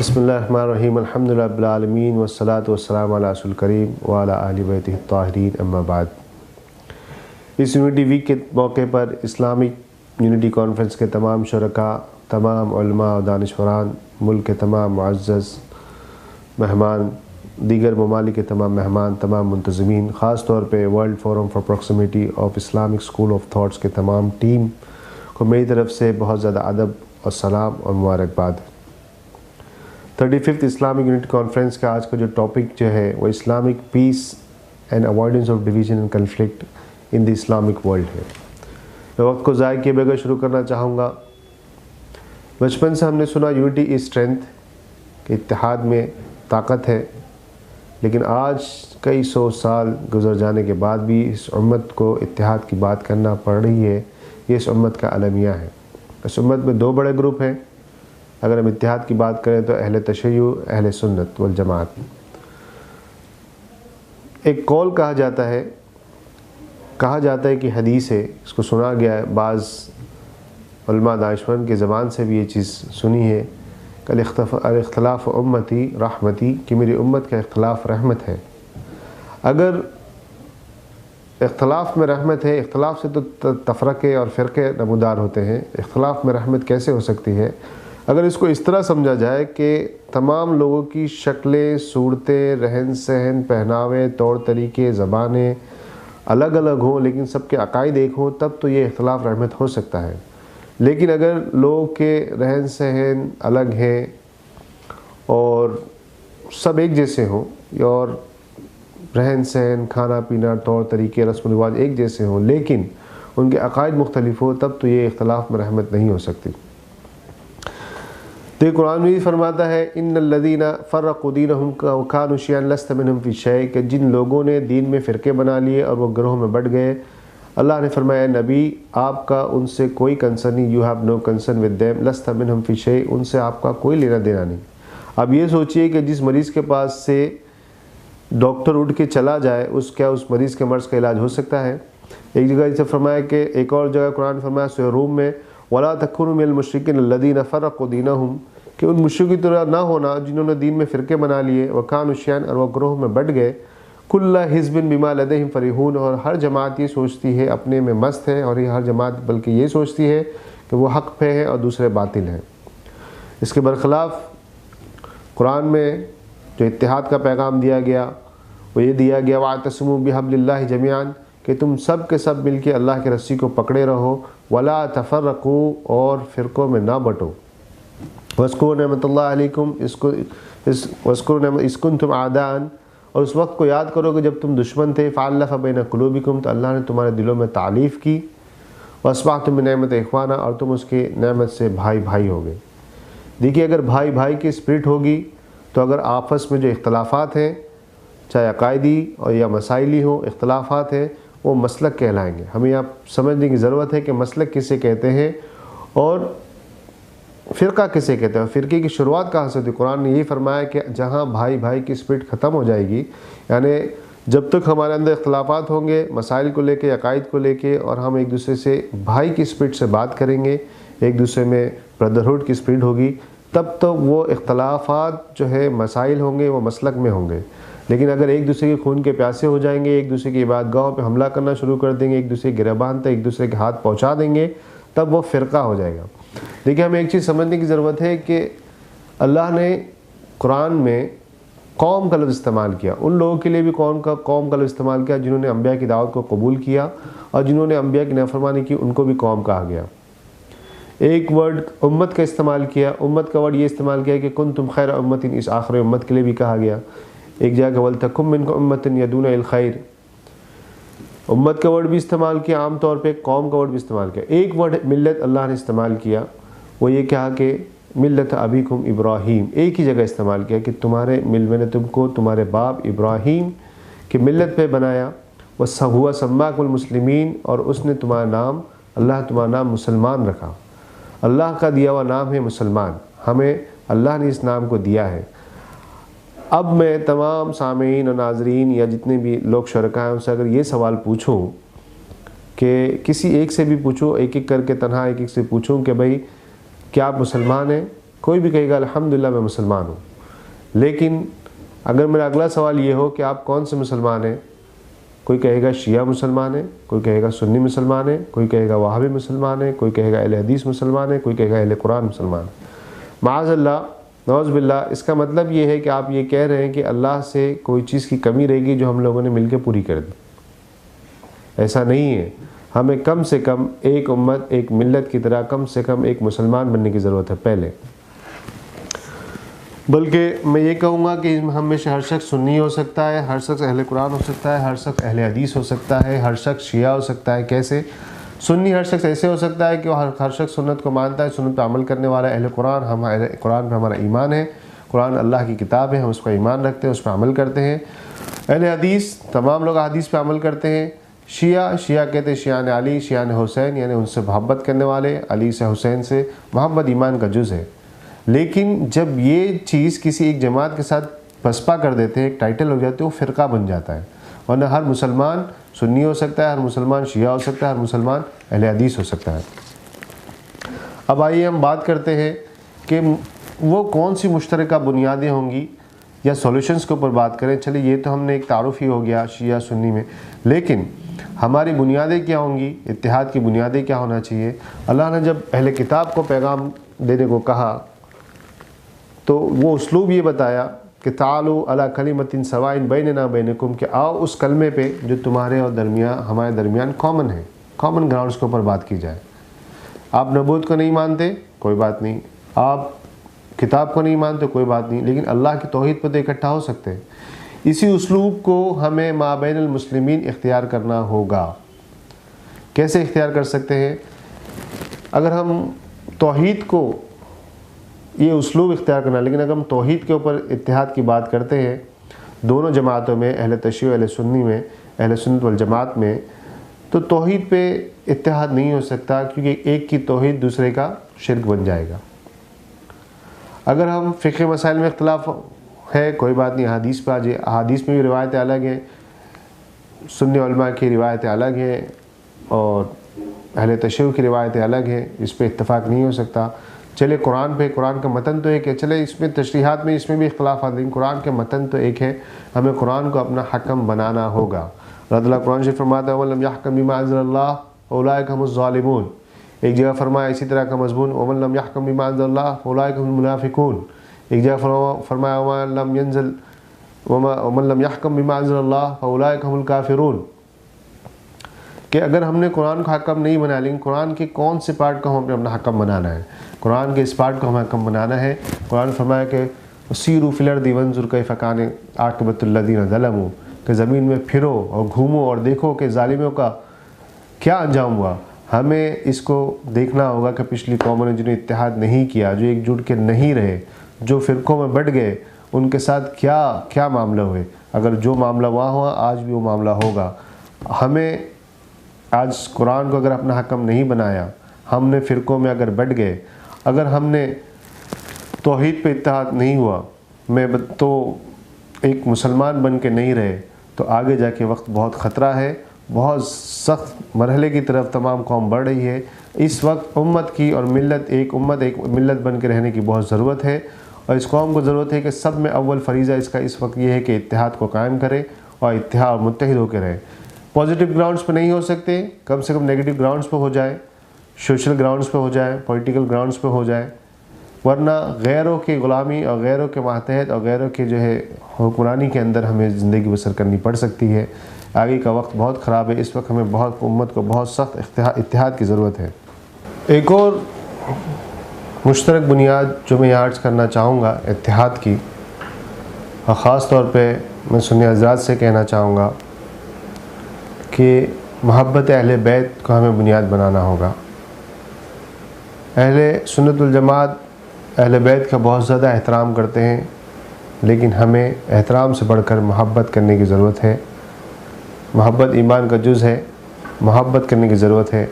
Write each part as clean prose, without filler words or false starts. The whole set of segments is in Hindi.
बिस्मिल्लाहिर्रहमानिर्रहीम अल्हम्दुलिल्लाहि रब्बिल आलमीन वस्सलातु वस्सलामु अला रसूलिल करीम व अला आलि बैतिहि त्ताहिरीन अम्मा बाद। इस यूनिटी वीक के मौके पर इस्लामिक यूनिटी कॉन्फ्रेंस के तमाम शुरका, तमाम उलमा और दानिशवरान, मुल्क के तमाम मुअज़्ज़ज़ मेहमान, दीगर ममालिक के तमाम मेहमान, तमाम मुंतज़मीन, ख़ास तौर पे world forum for proximity of Islamic school of thoughts के तमाम टीम को मेरी तरफ़ से बहुत ज़्यादा अदब और सलाम और मुबारकबाद। 35th इस्लामिक यूनिटी कॉन्फ्रेंस का आज का जो टॉपिक जो है वो Islamic peace and avoidance of division and conflict in the Islamic world है। मैं वक्त को ज़ाय किए बगैर शुरू करना चाहूँगा। बचपन से हमने सुना यूनिटी इज़ स्ट्रेंथ, कि इत्तेहाद में ताकत है, लेकिन आज कई सौ साल गुजर जाने के बाद भी इस उम्मत को इत्तेहाद की बात करना पड़ रही है। ये इस उम्मत का अलमिया है। इस उम्मत में दो बड़े ग्रुप हैं। अगर हम इत्तेहाद की बात करें तो अहले तशय्युअ, अहले सुन्नत वल जमात। एक कौल कहा जाता है कि हदीस है, इसको सुना गया है, बाज़ उलमा दानिशमंद की ज़बान से भी ये चीज़ सुनी है कि इख्तिलाफ़ उम्मती रहमती, कि मेरी उम्मत का इख्तिलाफ़ रहमत है। अगर इख्तिलाफ़ में रहमत है, इख्तिलाफ़ से तो तफ़रक़े और फ़िरक़े नमूदार होते हैं, इख्तिलाफ़ में रहमत कैसे हो सकती है? अगर इसको इस तरह समझा जाए कि तमाम लोगों की शक्लें, सूरतें, रहन सहन, पहनावे, तौर तरीके, ज़बानें अलग अलग हों, लेकिन सबके अक़ाइद एक हों, तब तो ये इख्तिलाफ़ रहमत हो सकता है। लेकिन अगर लोगों के रहन सहन अलग हैं और सब एक जैसे हों, और रहन सहन, खाना पीना, तौर तरीके, रस्म रिवाज एक जैसे हों, लेकिन उनके अक़ाइद मुख्तलिफ हो, तब तो ये इख्तिलाफ़ में रहमत नहीं हो सकती। तो कुरान में भी फरमाता है, इन्नल्लज़ीना फ़र्रक़ू दीनहुम व कानू शियअन लस्त मिनहुम फ़ी शै, कि जिन लोगों ने दीन में फ़िरके बना लिए और वो गिरोह में बढ़ गए, अल्लाह ने फरमाया नबी आपका उनसे कोई कंसर्न नहीं, you have no concern with them लस्त मिनहुम फ़ी शै, उनसे आपका कोई लेना देना नहीं। अब ये सोचिए कि जिस मरीज़ के पास से डॉक्टर उठ के चला जाए, उस मरीज़ के मर्ज़ का इलाज हो सकता है? एक जगह इसे फरमाया कि एक और जगह कुरान फरमाया सूरह रूम में, वला तकुनू मिनल मुशरिकीन अल्लज़ीना फ़र्रक़ू दीनहुम, कि उन मुश्रिकों की तरह ना होना जिन्होंने दीन में फ़िरके बना लिए, व कानू शियअन, और वह ग्रोह में बढ़ गए, कुल्ला हिज़्बिन बिमा लदैहिम फ़रिहून, और हर जमात ये सोचती है अपने में मस्त है, और ये हर जमात बल्कि ये सोचती है कि वो हक़ पे है और दूसरे बातिल हैं। इसके बरख़िलाफ़ कुरान में जो इत्तेहाद का पैगाम दिया गया वो ये दिया गया, वातसिमू बिहब्लिल्लाहि जमीअन, कि तुम सब के सब मिल के अल्लाह की रस्सी को पकड़े रहो, वला तफ़र्रक़ू, और फ़िरक़ों में ना बटो, वस्कुरू नेमतुल्लाहि अलैकुम, वस्कुरू इज़ कुंतुम आदान, और उस वक्त को याद करो कि जब तुम दुश्मन थे, फ़अल्लफ़ बैन क़ुलूबिकुम, तो अल्लाह ने तुम्हारे दिलों में तालीफ़ की, वअस्बहतुम बिनिअमतिही इख़वाना, और तुम उसकी नेमत से भाई भाई हो गए। देखिए, अगर भाई भाई की स्पिरिट होगी तो अगर आपस में जो इख्तलाफ़ात हैं, चाहे अकायदी और या मसाइली हों, इख्तलाफ़ात हैं, वो मसलक कहलाएंगे। हमें यहाँ समझने की ज़रूरत है कि मसलक किसे कहते हैं और फ़िरका किसे कहते हैं। फ़िरके की शुरुआत कहाँ से होती है? कुरान ने ये फरमाया कि जहाँ भाई भाई की स्पिरिट ख़त्म हो जाएगी, यानी जब तक हमारे अंदर इख्तलाफ़ात होंगे मसाइल को लेके, अकायद को लेके, और हम एक दूसरे से भाई की स्पिरिट से बात करेंगे, एक दूसरे में ब्रदरहुड की स्पिरिट होगी, तब तो वो इख्तलाफ़ात जो है मसाइल होंगे वो मसलक में होंगे। लेकिन अगर एक दूसरे के खून के प्यासे हो जाएंगे, एक दूसरे की इबादतगाहों पे हमला करना शुरू कर देंगे, एक दूसरे के गिरबान तक एक दूसरे के हाथ पहुँचा देंगे, तब वो फ़िरका हो जाएगा। देखिए, हमें एक चीज़ समझने की ज़रूरत है कि अल्लाह ने कुरान में कौम का लफ्ज़ इस्तेमाल किया, उन लोगों के लिए भी कौम का लफ्ज़ इस्तेमाल किया जिन्होंने अम्बिया की दावत को कबूल किया, और जिन्होंने अम्बिया की नाफरमानी की उनको भी कौम कहा गया। एक वर्ड उम्मत का इस्तेमाल किया, उम्मत का वर्ड ये इस्तेमाल किया कि कुंतुम खैर उम्मतिन, इस आखिरी उम्मत के लिए भी कहा गया। एक जगह वलतकुम मिनकुम उम्मतुन यदूना इल खैर, उम्मत का वर्ड भी इस्तेमाल किया, आम तौर पे कौम का वर्ड भी इस्तेमाल किया। एक वर्ड मिल्लत अल्लाह ने इस्तेमाल किया, वो ये कहा कि मिल्लत अबीकुम इब्राहीम, एक ही जगह इस्तेमाल किया कि मैंने तुमको तुम्हारे बाप इब्राहीम की मिल्लत पे बनाया, वह हुआ सम्माकुल मुस्लिमीन, और उसने तुम्हारा नाम, अल्लाह तुम्हारा नाम मुसलमान रखा। अल्लाह का दिया हुआ नाम है मुसलमान, हमें अल्लाह ने इस नाम को दिया है। अब मैं तमाम सामीन और नाजरीन या जितने भी लोग शरका हैं उनसे अगर ये सवाल पूछूं, कि किसी एक से भी पूछूं, एक एक करके तन्हा एक एक से पूछूं कि भाई क्या आप मुसलमान हैं, कोई भी कहेगा अल्हम्दुलिल्लाह मैं मुसलमान हूँ। लेकिन अगर मेरा अगला सवाल ये हो कि आप कौन से मुसलमान हैं, कोई कहेगा शिया मुसलमान है, कोई कहेगा सुन्नी मुसलमान है, कोई कहेगा वहाबी मुसलमान है, कोई कहेगा अहले हदीस मुसलमान है, कोई कहेगा अहले कुरान मुसलमान है। माअज़ल्लाह नौज़ बिल्लाह, इसका मतलब ये है कि आप ये कह रहे हैं कि अल्लाह से कोई चीज़ की कमी रहेगी जो हम लोगों ने मिलकर पूरी कर दी। ऐसा नहीं है। हमें कम से कम एक उम्मत, एक मिल्लत की तरह कम से कम एक मुसलमान बनने की ज़रूरत है पहले। बल्कि मैं ये कहूँगा कि हम में से हर शख्स सुन्नी हो सकता है, हर शख्स अहले कुरान हो सकता है, हर शख्स अहले हदीस हो सकता है, हर शख्स शिया हो सकता है। कैसे? सुन्नी हर शख्स ऐसे हो सकता है कि हर शख्स सुन्नत को मानता है, सुन्नत पर अमल करने वाला है। अहले कुरान, हम अहले कुरान पर हमारा ईमान है, कुरान अल्लाह की किताब है, हम उस पर ईमान रखते हैं, उस पर अमल करते हैं। अहले हदीस, तमाम लोग हदीस पर अमल करते हैं। शिया कहते हैं शियान अली, शियान हुसैन, यानी उनसे मोहब्बत करने वाले, अली से हुसैन से मोहब्बत ईमान का जुज़ है। लेकिन जब ये चीज़ किसी एक जमात के साथ पसपा कर देते हैं, एक टाइटल हो जाती है, वो फ़िरका बन जाता है। वरना हर मुसलमान सुन्नी हो सकता है, हर मुसलमान शिया हो सकता है, हर मुसलमान अहले हदीस हो सकता है। अब आइए हम बात करते हैं कि वो कौन सी मुश्तरका बुनियादें होंगी या सॉल्यूशंस के ऊपर बात करें। चलिए ये तो हमने एक तारुफ ही हो गया शिया सुन्नी में, लेकिन हमारी बुनियादें क्या होंगी, इत्तिहाद की बुनियादें क्या होना चाहिए। अल्लाह ने जब अहले किताब को पैगाम देने को कहा तो वो उसलूब ये बताया कि तालू अला कलिमतिन सवाइन बैनना बैनकुम, कि आओ उस कलमे पे जो तुम्हारे और हमारे दरमियान कॉमन है, कॉमन ग्राउंड्स के ऊपर बात की जाए। आप नबूत को नहीं मानते, कोई बात नहीं, आप किताब को नहीं मानते, कोई बात नहीं, लेकिन अल्लाह की तौहीद पर तो इकट्ठा हो सकते हैं। इसी उसलूब को हमें माबैनुल मुस्लिमीन इख्तियार करना होगा। कैसे इख्तियार कर सकते हैं? अगर हम तौहीद को, ये उसलूब इख्तियार करना, लेकिन अगर हम तौहीद के ऊपर इत्तिहाद की बात करते हैं दोनों जमातों में, अहले तशय्युअ अहले सुन्नी में, अहले सुन्नत वल जमात में, तो तौहीद पे इत्तिहाद नहीं हो सकता, क्योंकि एक की तौहीद दूसरे का शिर्क बन जाएगा। अगर हम फ़िक़्ह मसाइल में इख्तिलाफ है, कोई बात नहीं, हदीस पर आ जाए, हदीस में भी रिवायतें अलग हैं, सुन्नी उलमा की रिवायतें अलग हैं और अहले तशय्युअ की रिवायतें अलग हैं, इस पर इत्तफ़ाक़ नहीं हो सकता। चले कुरान पे, कुरान का मतन तो एक है, चले इसमें तशरीहात में इसमें भी इख्तिलाफ आते हैं, कुरान के मतन तो एक है, हमें कुरान को अपना हकम बनाना होगा। अल्लाह कुरान से फरमाता है वल्लम यहकम बिमा अंज़लल्लाह उलाइका हुमुज़ ज़ालिमून। एक जगह फरमाया इसी तरह का मज़मून वल्लम यहकम बिमा अंज़लल्लाह उलाइका हुमुल मुनाफ़िकून। एक जगह फरमाया वल्लम यंज़िल वल्लम यहकम बिमा अंज़लल्लाह उलाइका हुमुल काफ़िरून, कि अगर हमने कुरान को हकम नहीं बनाया, लेकिन कुरान के कौन से पार्ट को हमें अपना हकम बनाना है, कुरान के इस पार्ट को हमें हकम बनाना है। कुरान फरमाया कि सीरू फिल अर्दि वंजुर कैफ़ कान आक़िबतुल लज़ीना ज़लमू, कि ज़मीन में फिरो और घूमो और देखो कि ज़ालिमों का क्या अंजाम हुआ। हमें इसको देखना होगा कि पिछली कौमों ने जिन्हें इत्तिहाद नहीं किया, जो एकजुट के नहीं रहे, जो फ़िरक़ों में बढ़ गए, उनके साथ क्या क्या मामला हुए। अगर जो मामला वहाँ हुआ आज भी वो मामला होगा। हमें आज कुरान को अगर अपना हकम नहीं बनाया, हमने फ़िरक़ों में अगर बढ़ गए, अगर हमने तौहीद पे इत्तिहाद नहीं हुआ, मैं तो एक मुसलमान बन के नहीं रहे, तो आगे जाके वक्त बहुत ख़तरा है, बहुत सख्त मरहले की तरफ तमाम कौम बढ़ रही है। इस वक्त उम्मत की और मिल्लत, एक उम्मत एक मिल्लत बन के रहने की बहुत ज़रूरत है, और इस कौम को ज़रूरत है कि सब में अव्वल फ़रीज़ा इसका इस वक्त ये है कि इत्तिहाद को कायम करे और इत्तिहाद और मुत्तहिद होकर रहे। पॉजिटिव ग्राउंड्स पे नहीं हो सकते, कम से कम नेगेटिव ग्राउंड्स पे हो जाए, सोशल ग्राउंड्स पे हो जाए, पॉलिटिकल ग्राउंड्स पे हो जाए, वरना गैरों की ग़ुलामी और गैरों के मातहत और गैरों के जो है हुक्मरानी के अंदर हमें ज़िंदगी बसर करनी पड़ सकती है। आगे का वक्त बहुत ख़राब है, इस वक्त हमें बहुत उम्मत को बहुत सख्त इत्तिहाद की ज़रूरत है। एक और मुश्तरक बुनियाद जो मैं यहाँ अर्ज़ करना चाहूँगा इत्तिहाद की, और ख़ास तौर पे मैं सुन्नी हज़रात से कहना चाहूँगा कि मोहब्बत अहले बैत को हमें बुनियाद बनाना होगा। अहले सुन्नत वल जमात अहले बैत का बहुत ज़्यादा एहतराम करते हैं, लेकिन हमें एहतराम से बढ़कर मोहब्बत करने की ज़रूरत है। मोहब्बत ईमान का जुज़ है, मोहब्बत करने की ज़रूरत है।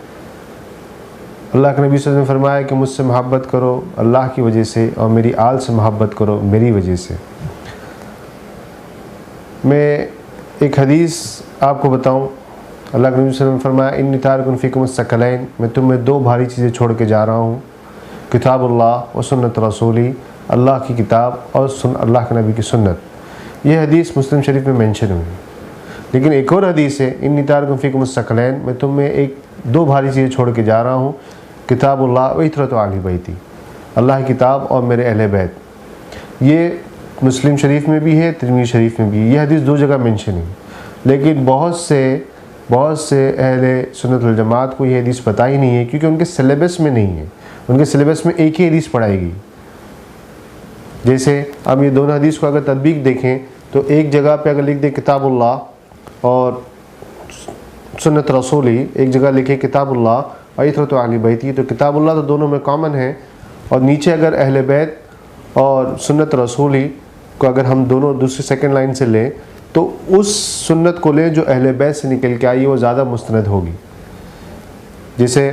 अल्लाह के नबी सल्लल्लाहु अलैहि वसल्लम ने फरमाया कि मुझसे मोहब्बत करो अल्लाह की वजह से, और मेरी आल से मोहब्बत करो मेरी वजह से। मैं एक हदीस आपको बताऊं, अल्लाह के नबी सल्लल्लाहु अलैहि वसल्लम ने फरमाया इन्नी तारिकुन फ़ीकुम अस्सक़लैन, मैं तुम्हें दो भारी चीज़ें छोड़ के जा रहा हूँ। किताबुल्लाह व सुन्नत रसूली, अल्लाह की किताब और अल्लाह के नबी की सुन्नत। ये हदीस मुस्लिम शरीफ में मेंशन हुई। लेकिन एक और हदीस है, इन नितारकुम फ़ीकुम मुस्तक़लैन, मैं तुम में एक दो भारी चीज़ें छोड़ के जा रहा हूँ, किताबुल्लाह व इतरतु अहली बैती, अल्लाह की किताब और मेरे अहले बैत। ये मुस्लिम शरीफ में भी है, तिरमिज़ी शरीफ में भी है। ये हदीस दो जगह मेंशन है, लेकिन बहुत से अहले सुन्नत वल जमात को ये हदीस पता ही नहीं है, क्योंकि उनके सिलेबस में नहीं है। उनके सिलेबस में एक ही हदीस पढ़ाएगी। जैसे अब ये दोनों हदीस को अगर तदबीक देखें तो एक जगह पे अगर लिख दे किताबुल्लाह और सुन्नत रसूली, एक जगह लिखे किताबुल्लाह और इतरतु अहली बैती, तो किताबुल्लाह तो दोनों में कॉमन है, और नीचे अगर अहले बैत और सुन्नत रसूली को अगर हम दोनों दूसरी सेकंड लाइन से लें तो उस सुन्नत को लें जो अहले बैत से निकल के आई, वो ज़्यादा मुस्तनद होगी। जैसे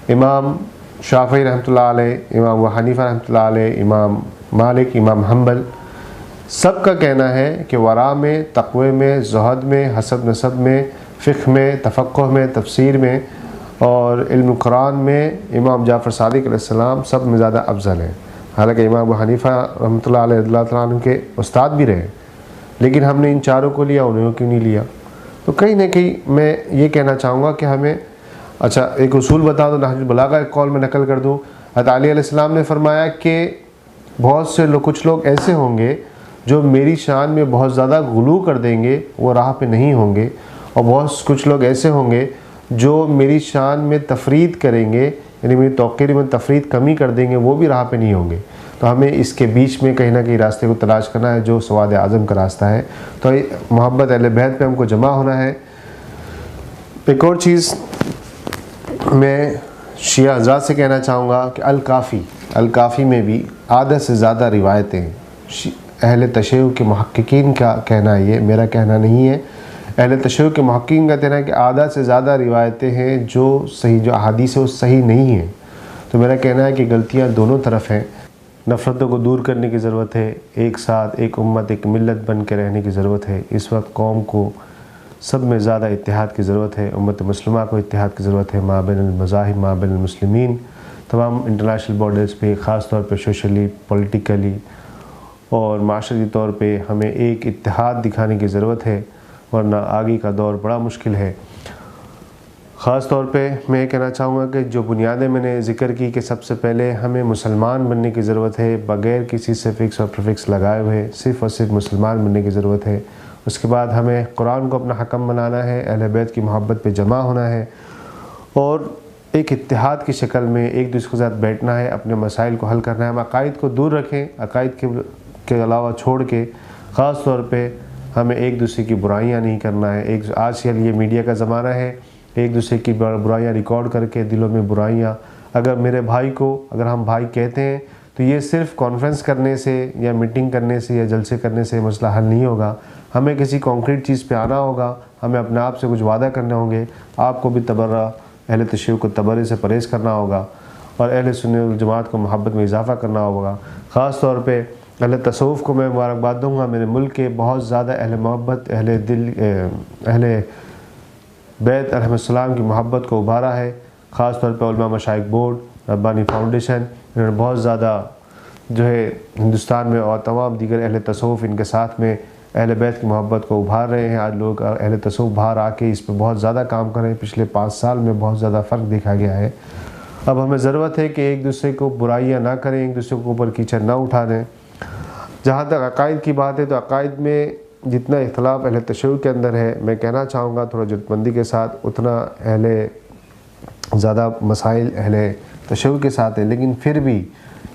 इमाम शाफ़ी रहमतुल्लाह अलैह, इमाम अबू हनीफा रहमतुल्लाह अलैह, इमाम मालिक, इमाम हम्बल, सब का कहना है कि वरा में, तक़वे में, ज़ुहद में, हसब नसब में, फ़िक़्ह में, तफ़क्कुह में, तफसीर में और इल्म कुरान में इमाम जाफ़र सादिक़ अलैहिस्सलाम सब में ज़्यादा अफजल है। हालांकि इमाम अबू हनीफा रहमतुल्लाह अलैह अल्लाह तआला अन्हु के उस्ताद भी रहे, लेकिन हमने इन चारों को लिया, उन्हें क्यों नहीं लिया? तो कहीं ना कहीं मैं ये कहना चाहूँगा कि हमें, अच्छा एक उसूल बता दो, नहजुल बलागा एक कॉल में नकल कर दूँ। हज़रत अली अलैहिस्सलाम ने फरमाया कि बहुत से लोग, कुछ लोग ऐसे होंगे जो मेरी शान में बहुत ज़्यादा गुलू कर देंगे, वो राह पे नहीं होंगे, और कुछ लोग ऐसे होंगे जो मेरी शान में तफरीद करेंगे, यानी मेरी तौक़ीर में तफरीद कमी कर देंगे, वो भी राह पे नहीं होंगे। तो हमें इसके बीच में कहीं ना कहीं रास्ते को तलाश करना है, जो सवाद आज़म का रास्ता है। तो मोहब्बत अहले बैत पे हमको जमा होना है। एक और चीज़ मैं शिया हज़रात से कहना चाहूँगा कि अल-काफ़ी में भी आधे से ज़्यादा रिवायतें, अहले तशय्युअ के मुहक्किकीन का कहना है, ये मेरा कहना नहीं है, अहले तशय्युअ के मुहक्किकीन का कहना है कि आधा से ज़्यादा रिवायतें हैं जो सही, जो अहादीस है वो सही नहीं है। तो मेरा कहना है कि गलतियाँ दोनों तरफ हैं। नफ़रतों को दूर करने की ज़रूरत है, एक साथ एक उम्मत, एक मिल्लत बन के रहने की ज़रूरत है। इस वक्त कौम को सब में ज़्यादा इत्तेहाद की ज़रूरत है, उम्मत मुस्लिमा को इत्तेहाद की ज़रूरत है, माबैनुल मज़ाहिब, माबैनुल मुस्लिमीन, तमाम इंटरनेशनल बॉर्डर्स पे, ख़ास तौर पे सोशली, पॉलिटिकली और माशरी तौर पे हमें एक इत्तेहाद दिखाने की ज़रूरत है, वरना आगे का दौर बड़ा मुश्किल है। ख़ास तौर पे मैं कहना चाहूँगा कि जो बुनियादें मैंने ज़िक्र की कि सबसे पहले हमें मुसलमान बनने की ज़रूरत है, बग़ैर किसी सफ़िक्स और प्रीफिक्स लगाए हुए सिर्फ़ और सिर्फ मुसलमान बनने की ज़रूरत है। उसके बाद हमें कुरान को अपना हकम बनाना है, अहले बैत की मोहब्बत पे जमा होना है और एक इत्तेहाद की शक्ल में एक दूसरे के साथ बैठना है, अपने मसाइल को हल करना है। हम अकायद को दूर रखें, अकायद के अलावा छोड़ के ख़ास तौर पे हमें एक दूसरे की बुराइयां नहीं करना है। एक आजकल ये मीडिया का ज़माना है, एक दूसरे की बुराइयां रिकॉर्ड करके दिलों में बुराइयां, अगर मेरे भाई को अगर हम भाई कहते हैं तो ये सिर्फ कॉन्फ्रेंस करने से या मीटिंग करने से या जलसे करने से मसला हल नहीं होगा। हमें किसी कॉन्क्रीट चीज़ पे आना होगा, हमें अपने आप से कुछ वादा करने होंगे। आपको भी तबर्रा, अहले तशय्युअ को तबर्रे से परहेज़ करना होगा और अहले सुन्नत वल जमात को मोहब्बत में इजाफ़ा करना होगा। ख़ास तौर पे अहले तसव्वुफ़ को मैं मुबारकबाद दूँगा। मेरे मुल्क के बहुत ज़्यादा अहले मोहब्बत, अहले दिल, अहले बैत अलैहिस्सलाम की मोहब्बत को उभारा है। ख़ास तौर पे उलमा मशाइख बोर्ड, रब्बानी फाउंडेशन, इन्होंने बहुत ज़्यादा जो है हिंदुस्तान में और तमाम दीगर अहले तसव्वुफ़ इनके साथ में अहले बैत की मोहब्बत को उभार रहे हैं। आज लोग अहले तसव्वुफ़ बाहर आके इस पर बहुत ज़्यादा काम कर रहे हैं। पिछले 5 साल में बहुत ज़्यादा फ़र्क देखा गया है। अब हमें ज़रूरत है कि एक दूसरे को बुराइयाँ ना करें, एक दूसरे को ऊपर कीचड़ ना उठा दें। जहाँ तक अकायद की बात है तो अकायद में जितना इख्तलाफ अहले तशय्युअ के अंदर है, मैं कहना चाहूँगा थोड़ा जुर्तमंदी के साथ, उतना अहले ज़्यादा मसाइल अहले तशय्युअ के साथ है। लेकिन फिर भी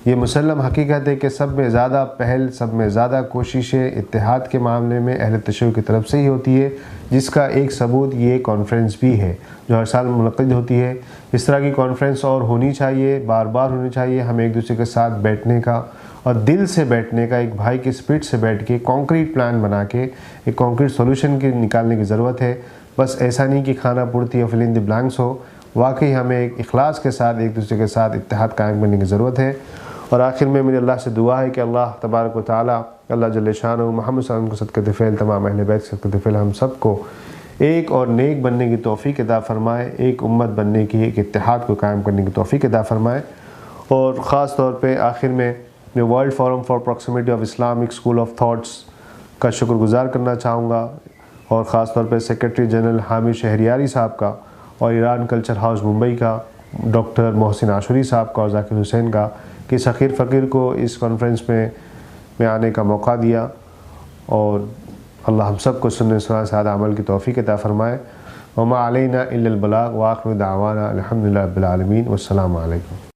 ये मुसल्लम हकीकत है कि सब में ज़्यादा पहल, सब में ज़्यादा कोशिशें इत्तेहाद के मामले में अहले तशय्युअ की तरफ से ही होती है, जिसका एक सबूत ये कॉन्फ्रेंस भी है जो हर साल मुनक़्क़िद होती है। इस तरह की कॉन्फ्रेंस और होनी चाहिए, बार बार होनी चाहिए। हमें एक दूसरे के साथ बैठने का और दिल से बैठने का, एक भाई की स्पिरिट से बैठ के कॉन्क्रीट प्लान बना के एक कॉन्क्रीट सोल्यूशन की निकालने की ज़रूरत है। बस ऐसा नहीं कि खाना पूर्ति या फिल इन द ब्लैंक्स हो। वाकई हमें एक इखलास के साथ एक दूसरे के साथ इत्तेहाद कायम करने की ज़रूरत है। और आखिर में मेरी अल्लाह से दुआ है कि अल्लाह तबारक व तआला, अल्लाह जल्ल शानहू मोहम्मद सल्लल्लाहु अलैहि वसल्लम को सदक़त फ़ैल, तमाम अहले बैत के सदक़त फ़ैल हम सबको एक और नेक बनने की तौफ़ीक़ अता फ़रमाए, एक उम्मत बनने की, एक इत्तेहाद को कायम करने की तौफ़ीक़ अता फ़रमाए। और ख़ास तौर पे आखिर में मैं world forum for proximity of Islamic school of thoughts का शुक्रगुज़ार करना चाहूँगा, और ख़ास तौर पे सेक्रेटरी जनरल हामिद शहरियारी साहब का, और ईरान कल्चर हाउस मुंबई का डॉक्टर मोहसिन आशूरी साहब का, और जाकिर हुसैन का, कि सख़ीर फ़कीर को इस कॉन्फ्रेंस में आने का मौका दिया। और अल्लाह हम सब को सुनने सादा अमल की तौफ़ीक़ अता फ़रमाए। वमा अलैना इल्लल बलाग व आखिरु दावाना अल्हम्दुलिल्लाहि रब्बिल आलमीन। वस्सलामु अलैकुम।